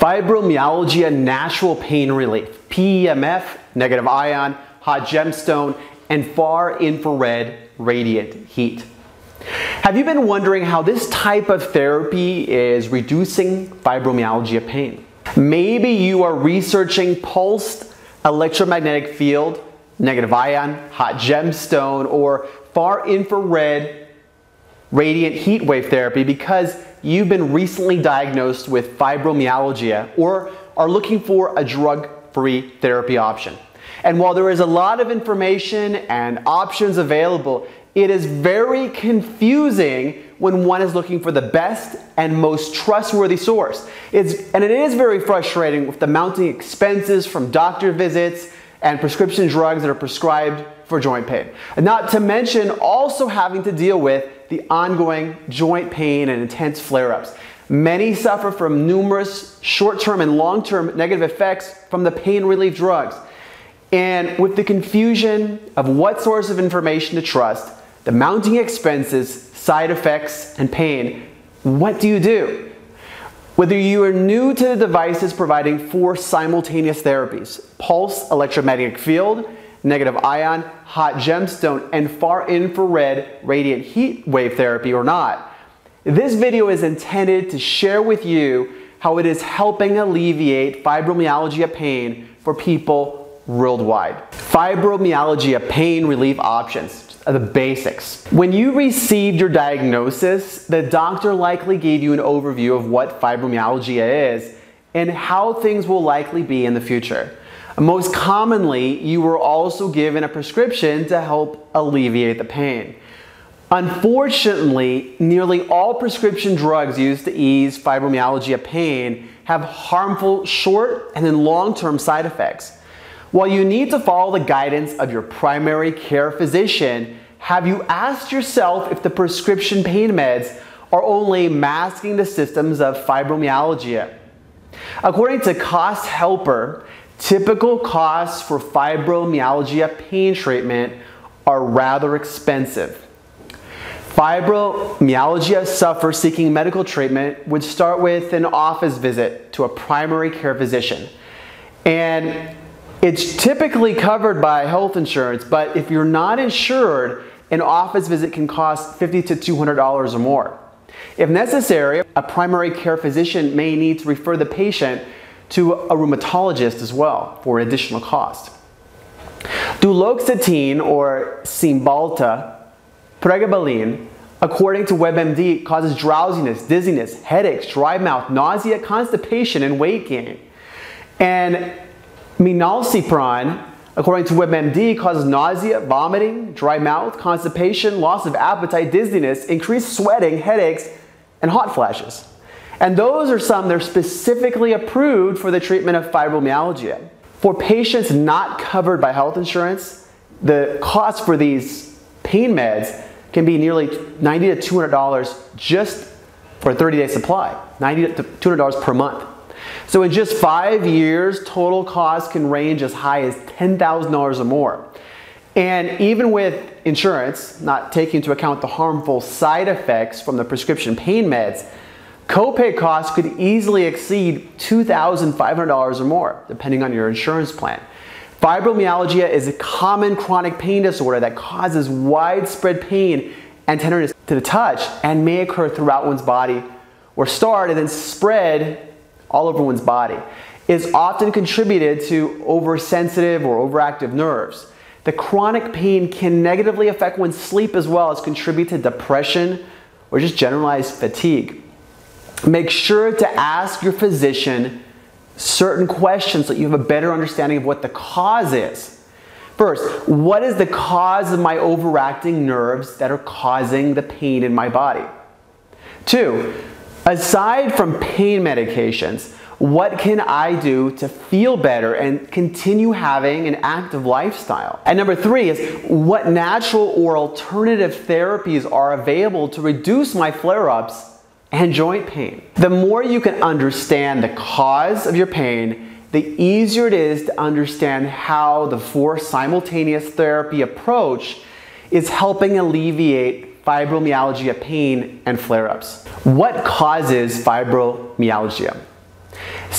Fibromyalgia natural pain relief, PEMF, negative ion, hot gemstone, and far infrared radiant heat. Have you been wondering how this type of therapy is reducing fibromyalgia pain? Maybe you are researching pulsed electromagnetic field, negative ion, hot gemstone, or far infrared radiant heat wave therapy because you've been recently diagnosed with fibromyalgia or are looking for a drug-free therapy option. And while there is a lot of information and options available, it is very confusing when one is looking for the best and most trustworthy source. And it is very frustrating with the mounting expenses from doctor visits and prescription drugs that are prescribed for joint pain. Not to mention also having to deal with the ongoing joint pain and intense flare-ups. Many suffer from numerous short-term and long-term negative effects from the pain relief drugs. And with the confusion of what source of information to trust, the mounting expenses, side effects, and pain, what do you do? Whether you are new to the devices providing 4 simultaneous therapies, pulse electromagnetic field, negative ion, hot gemstone, and far infrared radiant heat wave therapy or not, this video is intended to share with you how it is helping alleviate fibromyalgia pain for people worldwide. Fibromyalgia pain relief options. The basics. When you received your diagnosis, the doctor likely gave you an overview of what fibromyalgia is and how things will likely be in the future. Most commonly, you were also given a prescription to help alleviate the pain. Unfortunately, nearly all prescription drugs used to ease fibromyalgia pain have harmful short and then long-term side effects. While you need to follow the guidance of your primary care physician, have you asked yourself if the prescription pain meds are only masking the symptoms of fibromyalgia? According to Cost Helper, typical costs for fibromyalgia pain treatment are rather expensive. Fibromyalgia sufferers seeking medical treatment would start with an office visit to a primary care physician. And it's typically covered by health insurance, but if you're not insured, an office visit can cost $50 to $200 or more. If necessary, a primary care physician may need to refer the patient to a rheumatologist as well for an additional cost. Duloxetine or Cymbalta, pregabalin, according to WebMD, causes drowsiness, dizziness, headaches, dry mouth, nausea, constipation, and weight gain. And Milnacipran, according to WebMD, causes nausea, vomiting, dry mouth, constipation, loss of appetite, dizziness, increased sweating, headaches, and hot flashes. And those are some that are specifically approved for the treatment of fibromyalgia. For patients not covered by health insurance, the cost for these pain meds can be nearly $90 to $200 just for a 30-day supply, $90 to $200 per month. So in just 5 years, total costs can range as high as $10,000 or more. And even with insurance, not taking into account the harmful side effects from the prescription pain meds, copay costs could easily exceed $2,500 or more, depending on your insurance plan. Fibromyalgia is a common chronic pain disorder that causes widespread pain and tenderness to the touch and may occur throughout one's body or start and then spread all over one's body. It is often contributed to oversensitive or overactive nerves. The chronic pain can negatively affect one's sleep as well as contribute to depression or just generalized fatigue. Make sure to ask your physician certain questions so you have a better understanding of what the cause is. First, what is the cause of my overacting nerves that are causing the pain in my body? 2, aside from pain medications, what can I do to feel better and continue having an active lifestyle? And number 3 is, what natural or alternative therapies are available to reduce my flare-ups and joint pain? The more you can understand the cause of your pain, the easier it is to understand how the 4 simultaneous therapy approach is helping alleviate fibromyalgia pain and flare-ups. What causes fibromyalgia?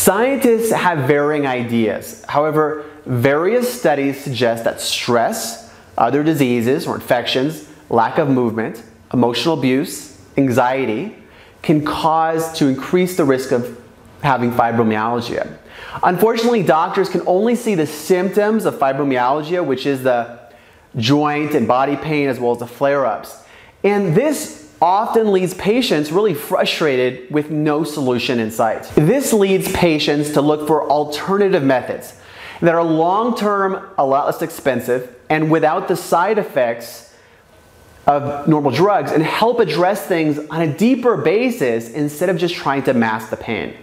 Scientists have varying ideas. However, various studies suggest that stress, other diseases or infections, lack of movement, emotional abuse, anxiety can cause to increase the risk of having fibromyalgia. Unfortunately, doctors can only see the symptoms of fibromyalgia, which is the joint and body pain as well as the flare-ups. And this often leaves patients really frustrated with no solution in sight. This leads patients to look for alternative methods that are long-term, a lot less expensive, and without the side effects of normal drugs, and help address things on a deeper basis instead of just trying to mask the pain.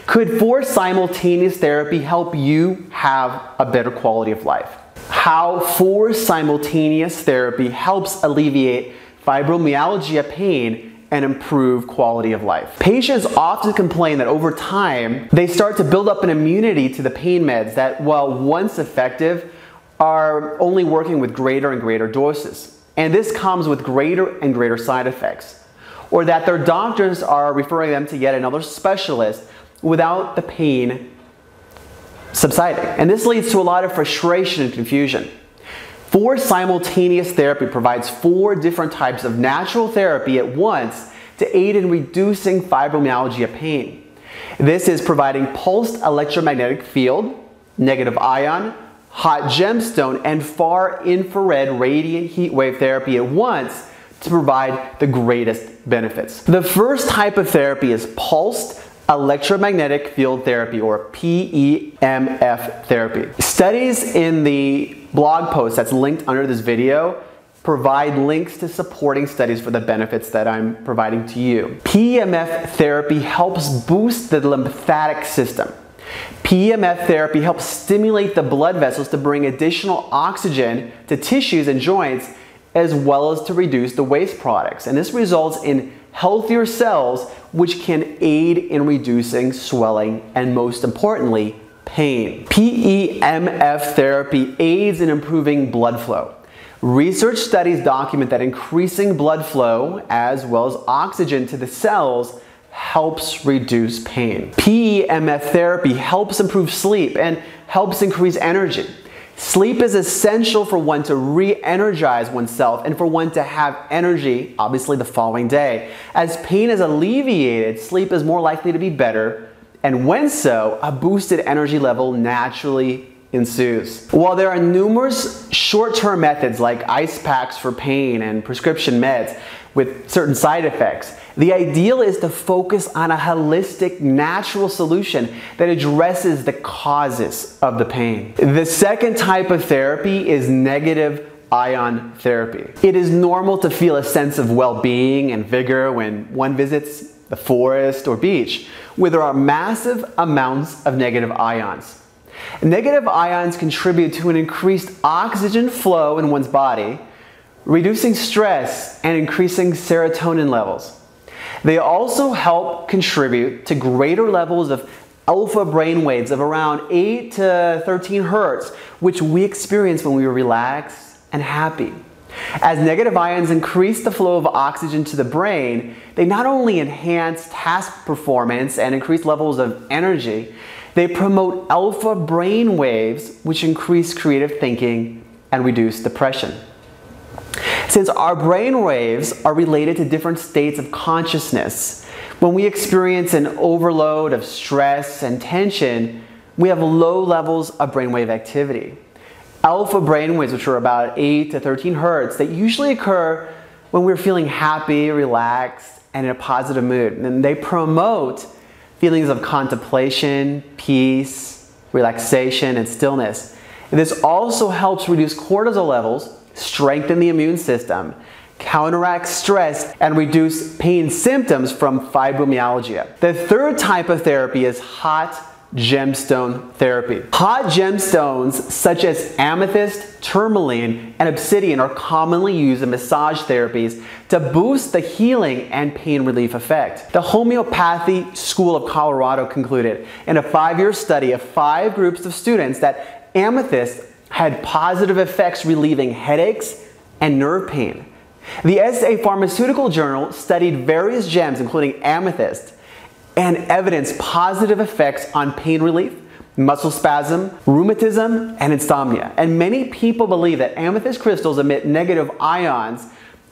Could forced simultaneous therapy help you have a better quality of life? How forced simultaneous therapy helps alleviate fibromyalgia pain and improve quality of life. Patients often complain that over time, they start to build up an immunity to the pain meds that, while once effective, are only working with greater and greater doses. And this comes with greater and greater side effects. Or that their doctors are referring them to yet another specialist without the pain subsiding. And this leads to a lot of frustration and confusion. Forced simultaneous therapy provides 4 different types of natural therapy at once to aid in reducing fibromyalgia pain. This is providing pulsed electromagnetic field, negative ion, hot gemstone, and far infrared radiant heat wave therapy at once to provide the greatest benefits. The first type of therapy is pulsed electromagnetic field therapy, or PEMF therapy. Studies in the blog post that's linked under this video provide links to supporting studies for the benefits that I'm providing to you. PEMF therapy helps boost the lymphatic system. PEMF therapy helps stimulate the blood vessels to bring additional oxygen to tissues and joints, as well as to reduce the waste products. And this results in healthier cells, which can aid in reducing swelling and, most importantly, pain. PEMF therapy aids in improving blood flow. Research studies document that increasing blood flow as well as oxygen to the cells helps reduce pain. PEMF therapy helps improve sleep and helps increase energy. Sleep is essential for one to re-energize oneself and for one to have energy, obviously, the following day. As pain is alleviated, sleep is more likely to be better, and when so, a boosted energy level naturally ensues. While there are numerous short-term methods like ice packs for pain and prescription meds with certain side effects, the ideal is to focus on a holistic, natural solution that addresses the causes of the pain. The second type of therapy is negative ion therapy. It is normal to feel a sense of well-being and vigor when one visits the forest or beach, where there are massive amounts of negative ions. Negative ions contribute to an increased oxygen flow in one's body, reducing stress and increasing serotonin levels. They also help contribute to greater levels of alpha brain waves of around 8 to 13 hertz, which we experience when we are relaxed and happy. As negative ions increase the flow of oxygen to the brain, they not only enhance task performance and increase levels of energy, they promote alpha brain waves, which increase creative thinking and reduce depression. Since our brain waves are related to different states of consciousness, when we experience an overload of stress and tension, we have low levels of brainwave activity. Alpha brainwaves, which are about 8 to 13 hertz, that usually occur when we're feeling happy, relaxed, and in a positive mood. And they promote feelings of contemplation, peace, relaxation, and stillness. And this also helps reduce cortisol levels, strengthen the immune system, counteract stress, and reduce pain symptoms from fibromyalgia. The third type of therapy is hot gemstone therapy. Hot gemstones such as amethyst, tourmaline, and obsidian are commonly used in massage therapies to boost the healing and pain relief effect. The Homeopathy School of Colorado concluded in a 5-year study of 5 groups of students that amethyst had positive effects relieving headaches and nerve pain. The SA Pharmaceutical Journal studied various gems, including amethyst, and evidence positive effects on pain relief, muscle spasm, rheumatism, and insomnia. And many people believe that amethyst crystals emit negative ions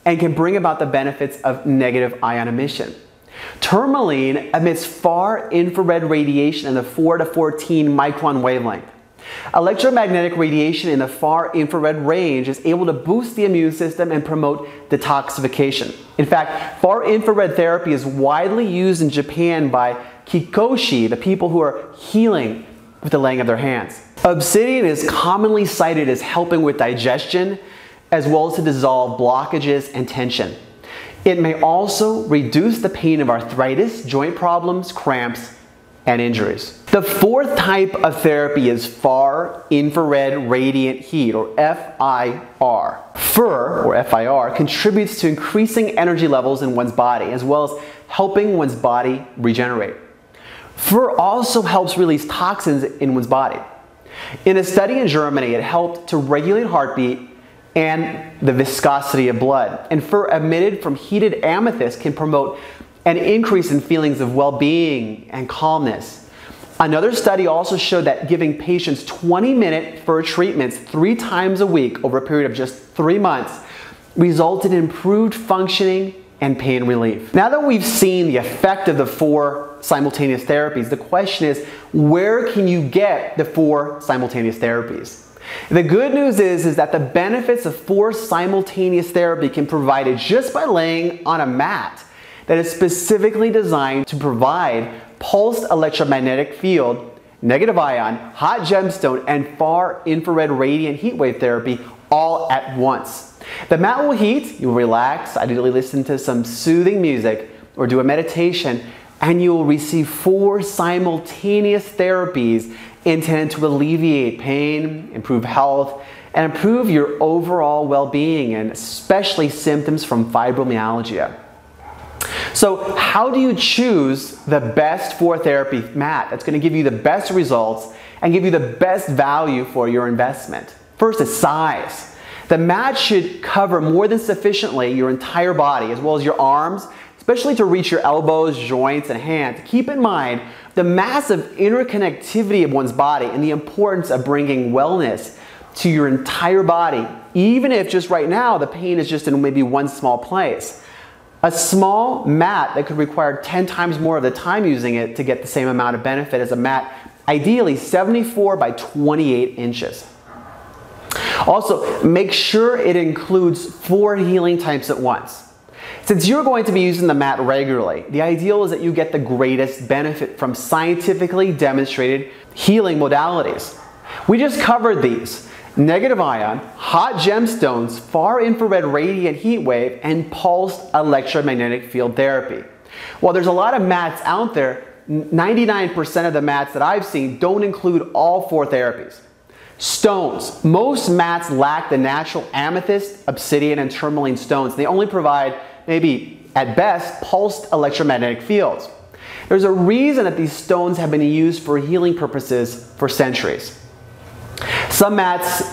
and can bring about the benefits of negative ion emission. Tourmaline emits far infrared radiation in the 4 to 14 micron wavelength. Electromagnetic radiation in the far infrared range is able to boost the immune system and promote detoxification. In fact, far infrared therapy is widely used in Japan by Kikoshi, the people who are healing with the laying of their hands. Obsidian is commonly cited as helping with digestion, as well as to dissolve blockages and tension. It may also reduce the pain of arthritis, joint problems, cramps, and injuries. The fourth type of therapy is far infrared radiant heat, or FIR. FIR, or FIR, contributes to increasing energy levels in one's body, as well as helping one's body regenerate. FIR also helps release toxins in one's body. In a study in Germany, it helped to regulate heartbeat and the viscosity of blood. And FIR emitted from heated amethyst can promote an increase in feelings of well-being and calmness. Another study also showed that giving patients 20-minute FIR treatments 3 times a week over a period of just 3 months resulted in improved functioning and pain relief. Now that we've seen the effect of the 4 simultaneous therapies, the question is, where can you get the 4 simultaneous therapies? The good news is that the benefits of 4 simultaneous therapy can be provided just by laying on a mat that is specifically designed to provide pulsed electromagnetic field, negative ion, hot gemstone, and far infrared radiant heat wave therapy all at once. The mat will heat, you'll relax, ideally listen to some soothing music or do a meditation, and you will receive 4 simultaneous therapies intended to alleviate pain, improve health, and improve your overall well-being, and especially symptoms from fibromyalgia. So how do you choose the best 4 therapy mat that's going to give you the best results and give you the best value for your investment? First is size. The mat should cover more than sufficiently your entire body, as well as your arms, especially to reach your elbows, joints, and hands. Keep in mind the massive interconnectivity of one's body and the importance of bringing wellness to your entire body, even if just right now the pain is just in maybe one small place. A small mat that could require 10 times more of the time using it to get the same amount of benefit as a mat, ideally 74 by 28 inches. Also, make sure it includes 4 healing types at once. Since you're going to be using the mat regularly, the ideal is that you get the greatest benefit from scientifically demonstrated healing modalities. We just covered these: negative ion, hot gemstones, far infrared radiant heat wave, and pulsed electromagnetic field therapy. While there's a lot of mats out there, 99% of the mats that I've seen don't include all 4 therapies. Stones. Most mats lack the natural amethyst, obsidian, and tourmaline stones. They only provide, maybe at best, pulsed electromagnetic fields. There's a reason that these stones have been used for healing purposes for centuries. Some mats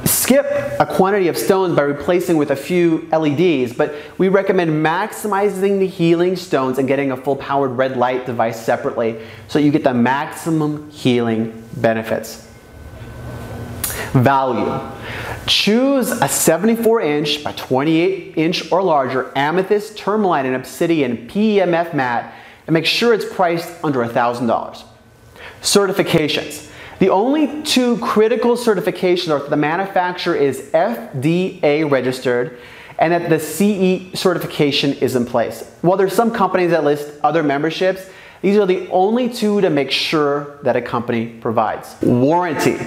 skip a quantity of stones by replacing with a few LEDs, but we recommend maximizing the healing stones and getting a full powered red light device separately so you get the maximum healing benefits. Value. Choose a 74-inch by 28-inch or larger amethyst, tourmaline, and obsidian PEMF mat and make sure it's priced under $1,000. Certifications. The only 2 critical certifications are that the manufacturer is FDA registered and that the CE certification is in place. While there's some companies that list other memberships, these are the only 2 to make sure that a company provides. Warranty.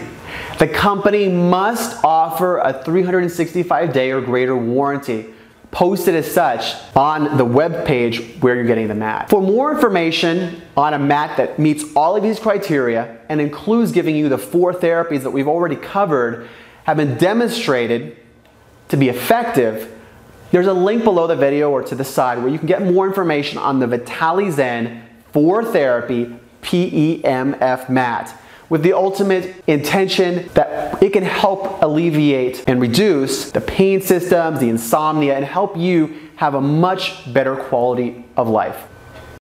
The company must offer a 365-day or greater warranty, posted as such on the web page where you're getting the mat. For more information on a mat that meets all of these criteria and includes giving you the 4 therapies that we've already covered, have been demonstrated to be effective, there's a link below the video or to the side where you can get more information on the Vitali Zen 4 therapy PEMF mat, with the ultimate intention that it can help alleviate and reduce the pain symptoms, the insomnia, and help you have a much better quality of life.